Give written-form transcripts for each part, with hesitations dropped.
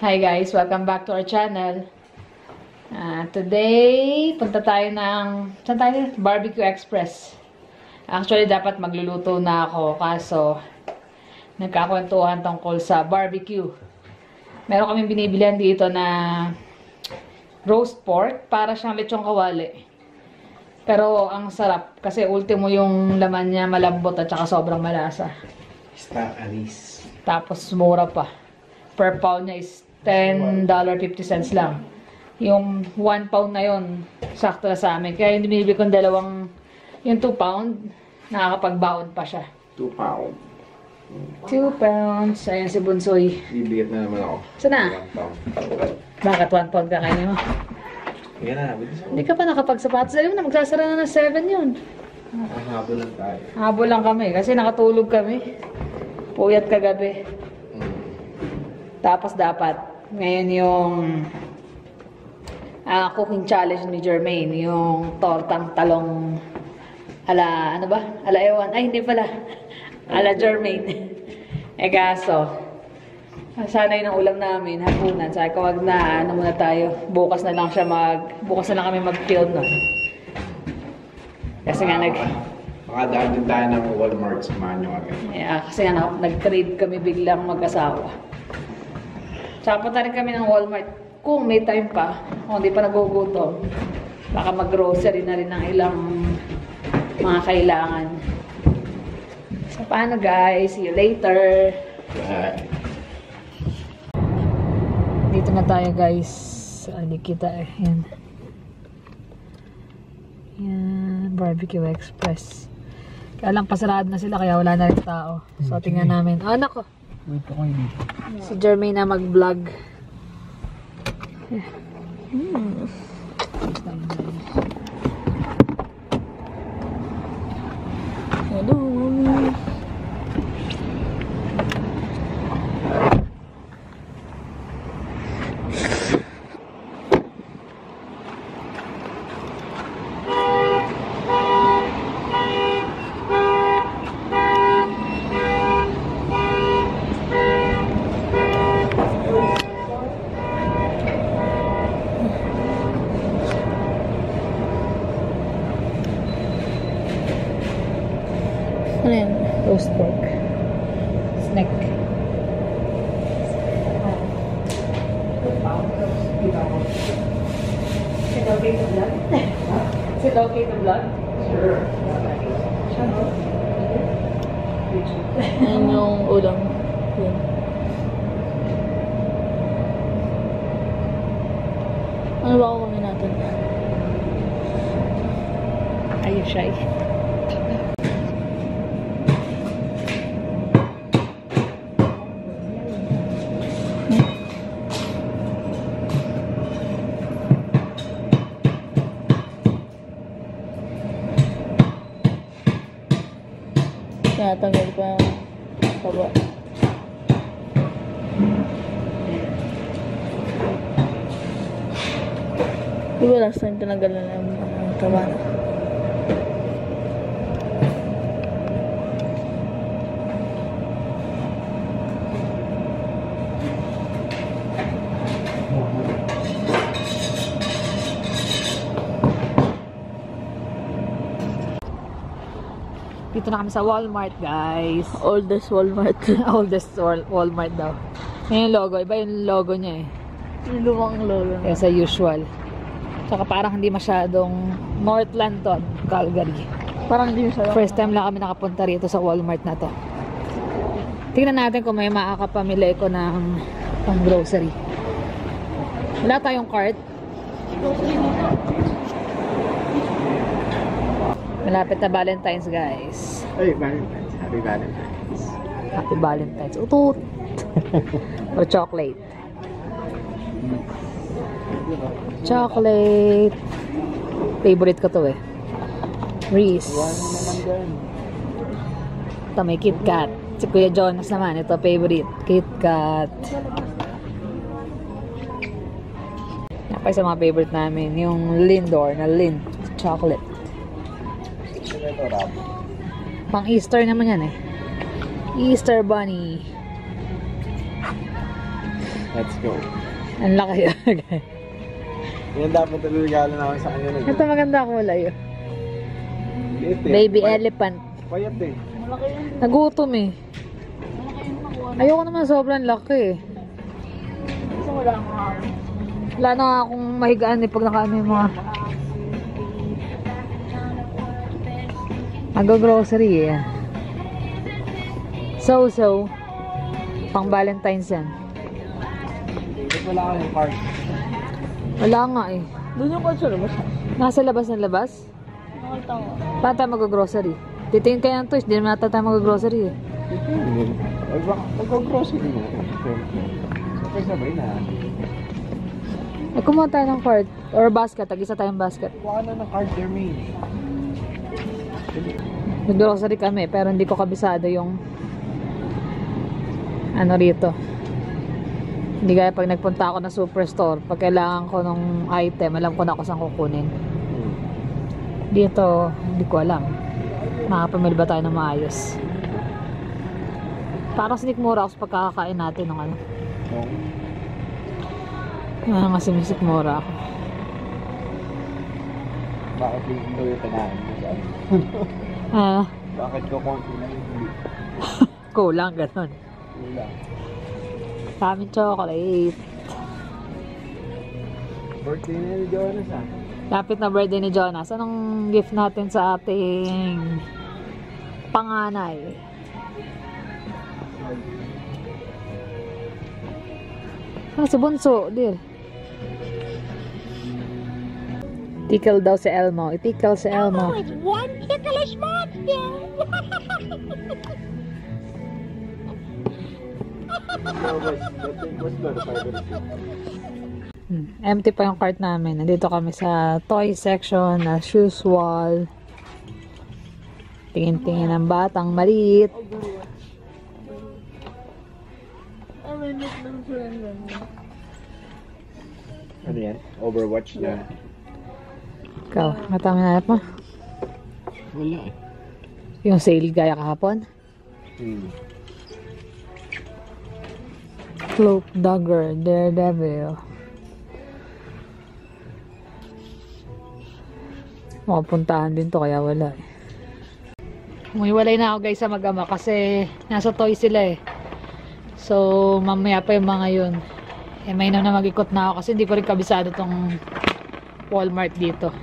Hi guys, welcome back to our channel. Today, punta tayo ng saan tayo? Barbecue Express. Actually, dapat magluluto na ako kaso nagkakwentuhan tungkol sa barbecue. Meron kaming binibilihan dito na roast pork para siyang lechong kawali. Pero ang sarap kasi ultimo yung laman niya malambot at saka sobrang malasa. Star Anis. Tapos mura pa. Per pound niya is $10.50 lang. Yung 1 pound na yun, sakto na sa amin. Kaya yung binibili kong yung 2 pound, nakakapagbaon pa siya. 2 pound. 2 pounds. Ayan si Bunsoy. Bibigat na naman ako. Sana? 1 pound. Bakit 1 pound kakainin mo? Yan na, Hindi ka pa nakapagsapatos. Alam mo na, magsasara na ng 7 yun. habol lang tayo. Habol lang kami kasi nakatulog kami. Puyat kagabi. Tapos dapat, ngayon yung cooking challenge ni Jermaine, yung tortang talong ala, ano ba? Ala ewan. Ay, hindi pala. Ala Jermaine. Kaso, sana yun ang ulam namin, hapunan. Sabi ko, wag na, ano muna tayo. Bukas na lang kami mag-film nun. Kasi nga Makadaan din tayo ng Walmart, samahan nyo agad. Yeah, kasi nga nag-trade kami biglang mag-asawa. Tsaka punta rin kami ng Walmart. Kung may time pa, kung hindi pa nagugutom, baka mag-grocery na rin ng ilang mga kailangan. So, paano guys? See you later! Bye! Dito na tayo guys. Hindi kita eh. Yan. Yan. Barbecue Express. Kaya lang pasarado na sila kaya wala na rin tao. So tingnan namin. Oh, nako. Wait ako yung dito. Si Jermaine na mag-vlog. Hello. Ano yan? Roast pork. Snack. Is it okay to vlog? Is it okay to vlog? Sure. Ayan yung ulam. Yan. Ano ba kukunin natin? Ayun siya eh. Tanggal pa yung taba. Diba last time tinanggal na yung taba na? Dito na kami sa Walmart, guys. Oldest Walmart. Oldest Walmart daw. Yan yung logo. Iba yung logo niya eh. Yung lumang logo. Kaya sa usual. Tsaka parang hindi masyadong Northland to, Calgary. Parang hindi masyadong. First time lang kami nakapunta rito sa Walmart na to. Tingnan natin kung may makakapamili ko ng pang grocery. Wala tayong cart. Malapit na Valentine's, guys. Ay, Valentine's. Happy Valentine's. Happy Valentine's. Utut! Or chocolate. Chocolate. Favorite ko to eh. Reese. Ito may KitKat. Si Kuya Jonas naman. Ito favorite. KitKat. Napay sa mga favorite namin. Yung Lindor na Lind chocolate. Pang Easter naman yan eh. Easter Bunny. Let's go. Ang laki yun. Yan dapat regalo na ako sa kanya. Ito maganda kulay. Liit Baby elephant. Payat eh. Nagutom eh. Ayoko naman sobrang laki eh. Wala na nga akong mahigaan eh pag nakaano yung mga nag-grocery eh. So pang Valentine's yan. Wala kang card. Wala nga eh. Doon yung card sa labas. Nasa labas ng labas? Nakita ko. Paano tayo mag-grocery? Titingin kayo ng toys, di naman natin tayo mag-grocery eh. Ay baka mag-grocery mo. Sabay na. Ay kumuha tayo ng card or basket, tag-isa tayong basket. Kuha na ng card, Jermaine. Nag-grocery kami pero hindi ko kabisado yung ano rito. Hindi kaya pag nagpunta ako ng superstore, pag kailangan ko ng item, alam ko na ako saan kukunin. Dito, hindi ko alam. Makapamili ba tayo ng maayos? Parang sinikmura ako sa pagkakakain natin ng ano. Nga sinikmura ako. Bakit yung Toyota na? Bakit ko konti na hindi? Kulang, ganun. Kulang. Daming chocolate. Birthday na ni Jonas ah. Lapit na birthday ni Jonas. Anong gift natin sa ating panganay? Ah, si Bunso, dear. Tickle daw si Elmo. I-tickle si Elmo. It's one ticklish monster. Empty pa yung cart namin. Nandito kami sa toy section, na shoes wall. Tingin-tingin ng batang maliit. Ano yan? Overwatch na. Ikaw, matang hanap mo? Wala eh. Yung sale gaya kahapon? Cloak Dagger, Daredevil. Makapuntahan din to kaya wala eh. Umiwalay na ako guys sa mag-ama kasi nasa toy sila eh. So mamaya pa yung mga yun. Eh may na mag-ikot na ako kasi hindi ko rin kabisado tong Walmart dito.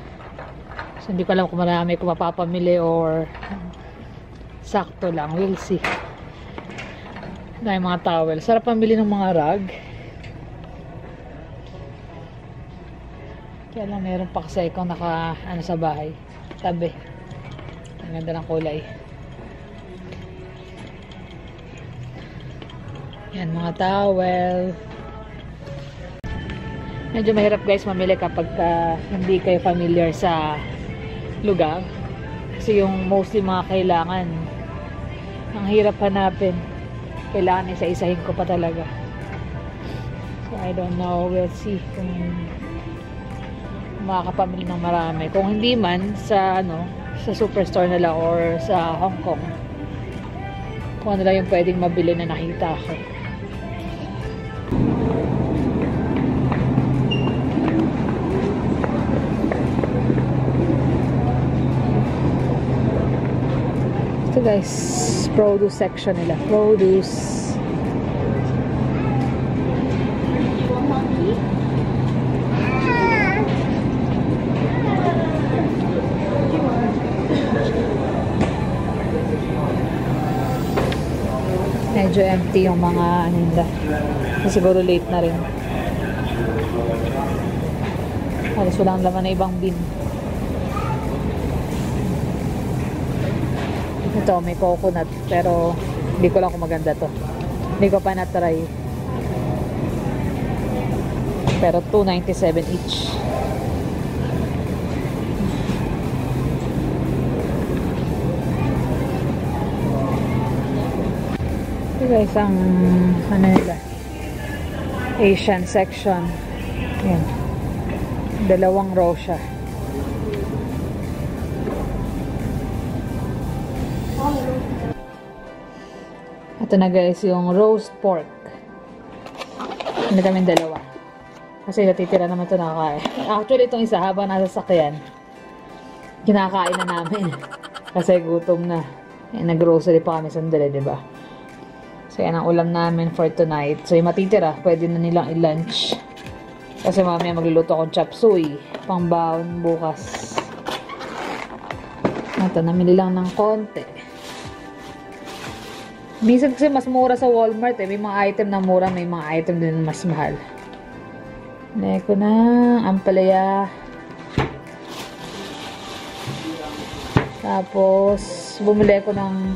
So hindi ko alam kung marami kung mapapamili or sakto lang. We'll see. Dahil mga towel. Sarap pamili ng mga rug. Kaya lang meron pa kasi kung naka ano sa bahay. Tabi. Ang ganda ng kulay. Yan mga towel. Medyo mahirap guys mamili kapag hindi kayo familiar sa lugar. Kasi yung mostly mga kailangan ang hirap hanapin. Kailangan isa-isahin ko pa talaga. So I don't know. We'll see kung makakapamili ng marami. Kung hindi man sa ano, sa superstore nila or sa Hong Kong. Kung ano lang yung pwedeng mabili na nakita ko. Ito guys, produce section nila. Produce. Medyo empty yung mga ano nila. Siguro late na rin. Halos walang laman na ibang bin. Ito, may coconut. Pero, hindi ko lang kung maganda to. Hindi ko pa na-try. Pero, $2.97 each. Ito guys, ang ano nila? Asian section. Yan. Dalawang row siya. Ito na guys, yung roast pork. Hindi kami dalawa. Kasi natitira naman ito nakakain. Actually, itong isa habang nasa sakyan, kinakain na namin. Kasi gutom na. Eh, nag-grocery pa kami sandali, diba? So, yan ang ulam namin for tonight. So, yung matitira, pwede na nilang i-lunch. Kasi mamaya magluluto akong chop suey. Pang-baon bukas. Ito, namili lang ng konti. Minsan kasi mas mura sa Walmart eh. May mga item na mura, may mga item din mas mahal. Neko na, ampalaya. Tapos, bumili ko ng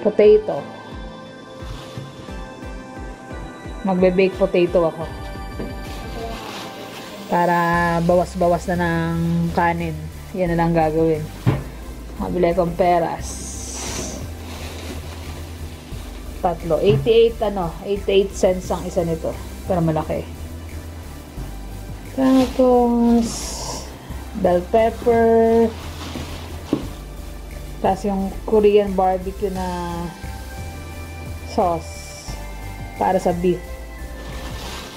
potato. Magbe-bake potato ako. Para bawas-bawas na ng kanin. Yan na lang gagawin. Mabili kong peras. 3. 88 cents ang isa nito. Pero malaki. Tapos, bell pepper. Tapos yung Korean barbecue na sauce. Para sa beef.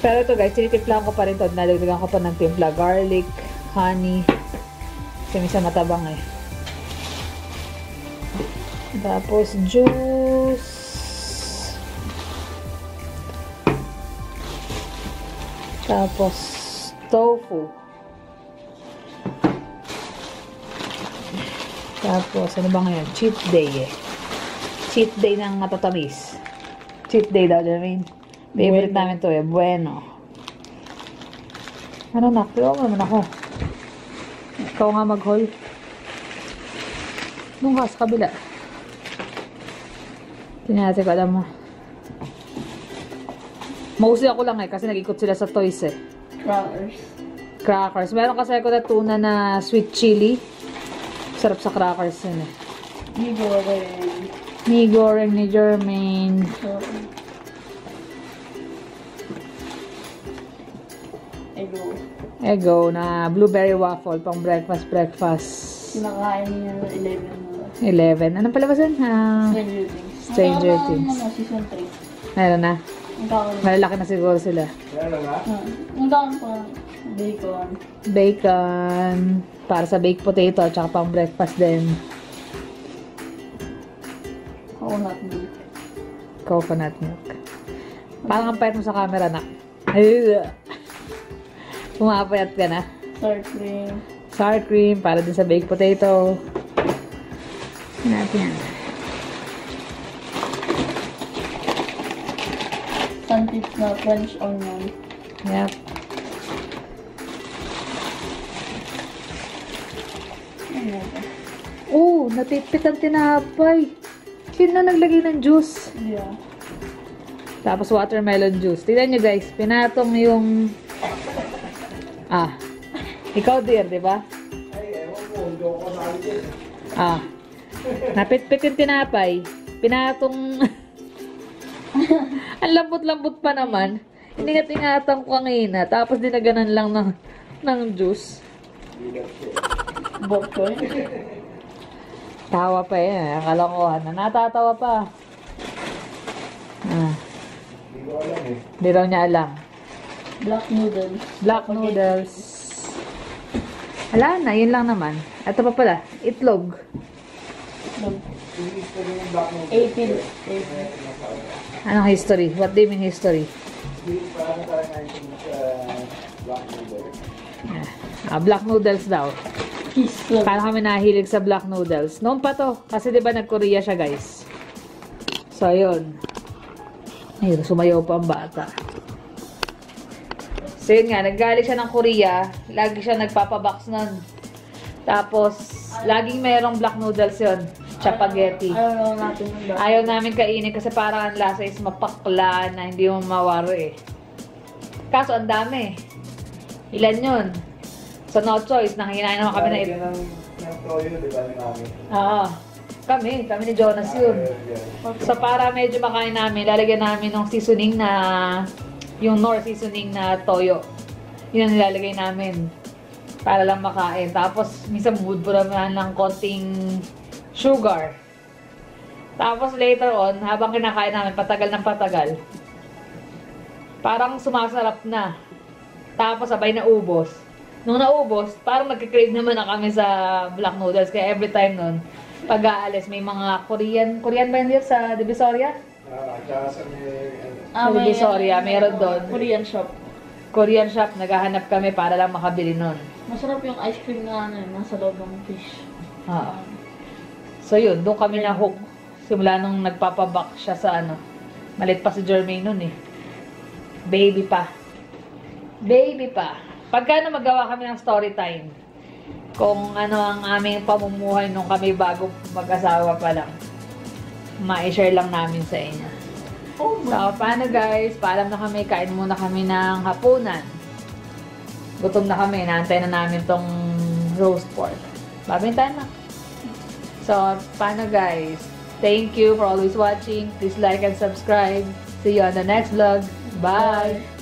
Pero ito guys, tinitimpla ko pa rin ito. Nalagdagan ko pa ng timpla. Garlic, honey. Kasi minsan matabang eh. Tapos, juice. Tapos, tofu. Tapos, ano ba ngayon? Cheat day eh. Cheat day ng matatamis. Cheat day daw, I mean. Favorite namin to eh. Bueno. Ano na? Pero naman ako. Ikaw nga mag-haul. Nung ka sa kabila. Tinati ko, alam mo. Mostly ako lang eh, kasi nag-ikot sila sa toys eh. Crackers. Meron kasi ako na tuna na sweet chili. Sarap sa crackers yun eh. Mie goreng ni Jermaine. Ego na blueberry waffle pang breakfast. Kinakain niya ng 11. 11. Anong palabasan? Stranger Things. Season 3. Meron na. Ang taon. Malalaki na siguro sila. Ang taon pa. Bacon. Bacon. Para sa baked potato. Tsaka pang breakfast din. Coconut milk. Coconut milk. Parang ang payat mo sa camera na. Ay, pumapayat ka na. Sour cream. Sour cream. Para din sa baked potato. Natin. Suntips na French onion. Yep. Oh, natipit ang tinapay. Sino na naglagay ng juice? Yeah. Tapos watermelon juice. Tignan nyo guys, pinatong yung... ikaw dear, di ba? Napitpit yung tinapay. Pinatong... Ang lambot-lambot pa naman. Ingat-ingatan ko kanina. Tapos dinaganan lang ng juice. Bokoy. Tawa pa yan. Kalokohan na. Natatawa pa. Hindi raw niya alam. Black noodles. Black noodles. Wala na. Yun lang naman. Ito pa pala. Itlog. 18. Anong history? What do you mean history? Black noodles daw. Kala kami nahilig sa black noodles. Noon pa to. Kasi diba nag-Korea siya guys. So, yun. Ayun, sumayaw pa ang bata. So, yun nga. Naggaling siya ng Korea. Lagi siya nagpapabox nun. Tapos, laging mayroong black noodles yun. Spaghetti. Ayaw namin kainin kasi parang ang lasa is mapakla na hindi mo mawari eh. Kaso, ang dami. Ilan yun? So, no choice. Nanghinain naman kami na ito. Oo. Kami ni Jonas yun. So, para medyo makain namin, lalagyan namin ng seasoning na, yung Knorr seasoning na toyo. Yun ang nilalagay namin. Para lang makain. Tapos, minsan mood po naman ng konting sugar. Tapos, later on, habang kinakain namin, patagal ng patagal, Parang sumasarap na. Tapos sabay na ubos. Nung naubos, parang nagkikrave naman na kami sa black noodles. Kaya every time nun, pag aalis, may mga Korean ba yun dito sa Divisoria? Tsaka sa may... Sa Divisoria, meron doon. Korean shop. Korean shop, naghahanap kami para lang makabili nun. Masarap yung ice cream na nasa loob ng fish. Ah. So yun, doon kami na-hook. Simula nung nagpapabak siya sa malit pa si Jermaine nun eh. Baby pa. Baby pa. Pagka magawa kami ng story time, kung ano ang aming pamumuhay nung kami bago mag-asawa pa lang, ma-share lang namin sa inyo. Oh, So, paano guys? Paalam na kami. Kain muna kami ng hapunan. Gutom na kami. Naantay na namin tong roast pork. Babay tayo na. So, paano guys? Thank you for always watching. Please like and subscribe. See you on the next vlog. Bye!